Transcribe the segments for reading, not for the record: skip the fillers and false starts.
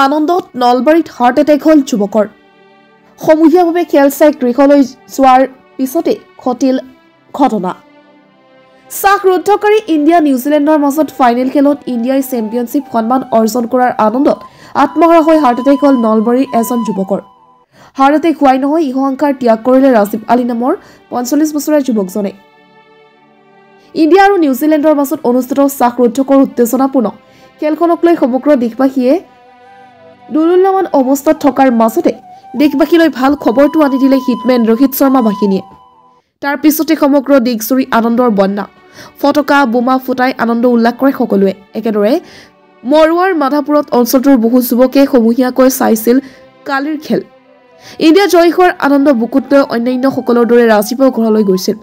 আনন্দত নলবাৰীত heart attack হ'ল যুৱকৰ সমূহীয়াভাৱে খেল চাই গৃহলৈ যোৱাৰ পিছতে ঘটিল ঘটনা ৰুদ্ধকাৰী ইণ্ডিয়া নিউজিলেণ্ডৰ মাজত ফাইনেল খেলত ইণ্ডিয়াই চেম্পিয়নশ্বিপ সন্মান অৰ্জন কৰাৰ আনন্দত আত্মহাৰা হৈ হাৰ্ট এটেক হ'ল নলবাৰীৰ এজন যুৱকৰ হাৰ্ট এটেক হোৱাই নহয় ইহংকাৰ ত্যাগ কৰিলে ৰাজীৱ আলী নামৰ ৪৫ বছৰীয়া যুৱকজনে ইণ্ডিয়া আৰু নিউজিলেণ্ডৰ মাজত অনুষ্ঠিত ৰুদ্ধকৰ উত্তেজনাপূৰ্ণ খেলখনক লৈ সমগ্ৰ দেশবাসীয়ে দুলুল্লামান অৱস্থাত থকাৰ মাজতে দেশবাসীলৈ ভাল খবৰটো আনি দিলে হিটমেন ৰোহিত শৰ্মা বাহিনীয়ে তাৰ পিছতে সমগ্ৰ দেশজুৰি আনন্দৰ বন্যা ফটকা বোমা ফুটাই আনন্দ উল্লাস কৰে সকলোৱে একেদৰে মৰুৱাৰ মাধাপুৰত অঞ্চলটোৰ বহু যুৱকে সমূহীয়াকৈ চাইছিল কালিৰ খেল ইণ্ডিয়া জয় হোৱাৰ আনন্দ বুকুত লৈ অন্যান্য সকলৰ দৰে ৰাজীৱৰ ঘৰলৈ গৈছিল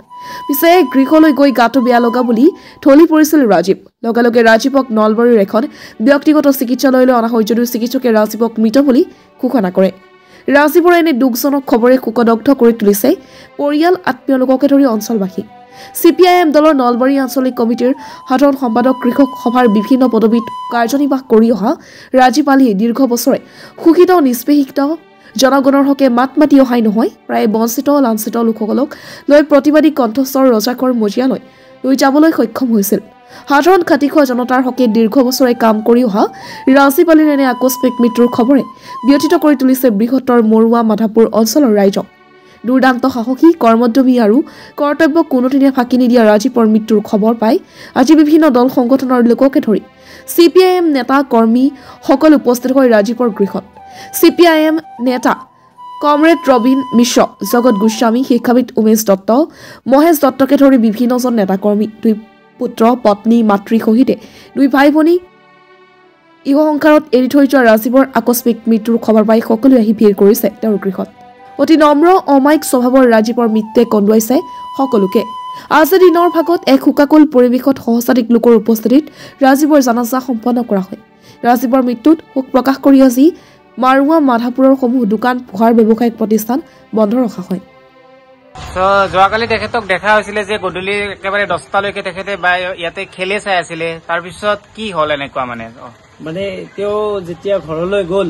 পিছে গৃহলৈ গৈ গাটো বেয়া লগা বুলি ঠলি পৰিছিল ৰাজীৱ লগে ৰাজীৱক নলবাৰীৰ এখন ব্যক্তিগত চিকিৎসালয়লৈ অনা হয় যদিও চিকিৎসকে ৰাজীৱক মৃত বুলি ঘোষণা কৰে ৰাজীৱৰ এনে দুখজনক খবৰে শোকদগ্ধ কৰি তুলিছে পৰিয়াল আত্মীয় লোককে ধৰি অঞ্চলবাসী CPIM দলৰ নলবাৰী আঞ্চলিক কমিটিৰ সাধাৰণ সম্পাদক কৃষক সভাৰ বিভিন্ন পদবীত কাৰ্যনিৰ্বাহ কৰি অহা ৰাজীৱ আলীয়ে দীৰ্ঘ বছৰে শোষিত নিষ্পেষিত জনগণৰ হকে মাত মাতি অহাই নহয় প্ৰায় বঞ্চিত লাঞ্ছিত লোকসকলক লৈ প্ৰতিবাদী কণ্ঠস্বৰ ৰজাকৰ মজিয়ালৈ লৈ যাবলৈ সক্ষম হৈছিল সাধাৰণ খাটি খোৱা জনতাৰ হকে দীৰ্ঘ বছৰে কাম কৰি অহা ৰাজীৱ আলীৰ এনে আকস্মিক মৃত্যুৰ খবৰে ব্যথিত কৰি তুলিছে বৃহত্তৰ মৰুৱা মাধাপুৰ অঞ্চলৰ ৰাইজক দুৰ্দান্ত সাহসী কৰ্মোদ্যমী আৰু কৰ্তব্য কোনোদিনে ফাঁকি নিদিয়া ৰাজীৱৰ মৃত্যুৰ খবৰ পাই আজি বিভিন্ন দল সংগঠনৰ লোককে ধৰি CPIM নেতা কৰ্মী সকলো উপস্থিত হৈ ৰাজীৱৰ গৃহত CPIM নেতা কমৰেড ৰবিন মিশ্ৰ জগত গোস্বামী শিক্ষাবিদ উমেশ দত্ত মহেশ দত্তকে ধৰি বিভিন্নজন নেতা কৰ্মী দুই পুত্ৰ পত্নী মাতৃ সহিতে দুই ভাই ভনী ইহংকাৰত এৰি থৈ যোৱা ৰাজীৱৰ আকস্মিক মৃত্যুৰ খবৰ পাই সকলোৱে আহি ভিৰ কৰিছে তেওঁৰ গৃহত অতি নম্ৰ অমায়িক স্বভাৱৰ ৰাজীৱৰ মৃত্যুৱে কন্দুৱাইছে সকলোকে আজি দিনৰ ভাগত এক শোকাকুল পৰিৱেশত সহস্ৰাধিক লোকৰ উপস্থিতিত ৰাজীৱৰ জানাজা সম্পন্ন কৰা হয় ৰাজীৱৰ মৃত্যুত শোক প্ৰকাশ কৰি আজি মাৰুৱা মাধাপুৰৰ সমূহ দোকান পোহাৰ ব্যৱসায়িক প্ৰতিষ্ঠান বন্ধ ৰখা হয় যোৱাকালি তেখেতক দেখা হৈছিলে যে গধূলি একেবাৰে 10টালৈকে তেখেতে ইয়াতে খেলে চাই আছিলে তাৰপিছত কি হল এনেকুৱা মানে তেওঁ যেতিয়া ঘৰলৈ গ'ল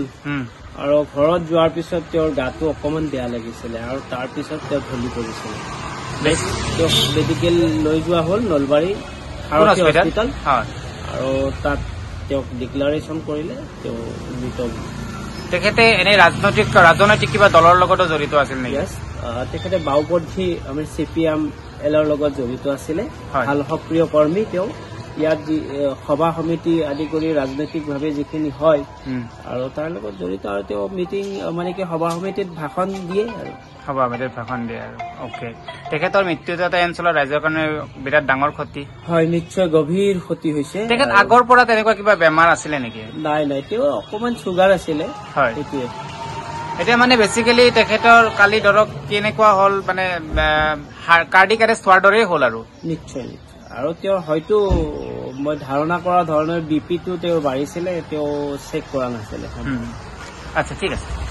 আৰু ঘৰত যোৱাৰ পিছত তেওঁৰ গাটো অকমান বেয়া লাগিছিলে আৰু তাৰ পিছত তেওঁ ঢলি পৰিছিল তেওঁক মেডিকেল লৈ যোৱা হ'ল নলবাৰী হস্পিটেল আৰু তাত তেওঁক ডিক্লাৰেশ্যন কৰিলে তেওঁ মৃত তেখেতে এনে ৰাজনৈতিক কিবা দলৰ লগতো জড়িত আছিল নেকি তেখেতে বাওপন্থী আমি CPIM এলৰ লগত জড়িত আছিলে ভাল সক্ৰিয় কৰ্মী তেওঁ ইয়াত সভা সমিতি আদি কৰি ৰাজনৈতিকভাৱে যিখিনি হয় আৰু তাৰ লগত জড়িত আৰু তেওঁ মিটিং মানে কি সভা সমিতিত ভাষণ দিয়ে আৰু ওকে তেখেতৰ মৃত্যুটো এটা অঞ্চলৰ ৰাইজৰ কাৰণে বিৰাট ডাঙৰ ক্ষতি হয় নিশ্চয় গভীৰ ক্ষতি হৈছে তেখেত আগৰ পৰা তেনেকুৱা কিবা বেমাৰ আছিলে নেকি নাই তেওঁ অকমান চুগাৰ আছিলে এইটোৱে এতিয়া মানে বেচিকেলি তেখেতৰ কালি ধৰক কেনেকুৱা হ'ল মানে কাৰ্ডিক এৰেষ্ট হোৱাৰ দৰেই হ'ল আৰু নিশ্চয় আৰু তেওঁৰ হয়তো মই ধাৰণা কৰা ধৰণৰ BP টো তেওঁৰ বাঢ়িছিলে তেওঁ চেক কৰা নাছিলে আচ্ছা ঠিক আছে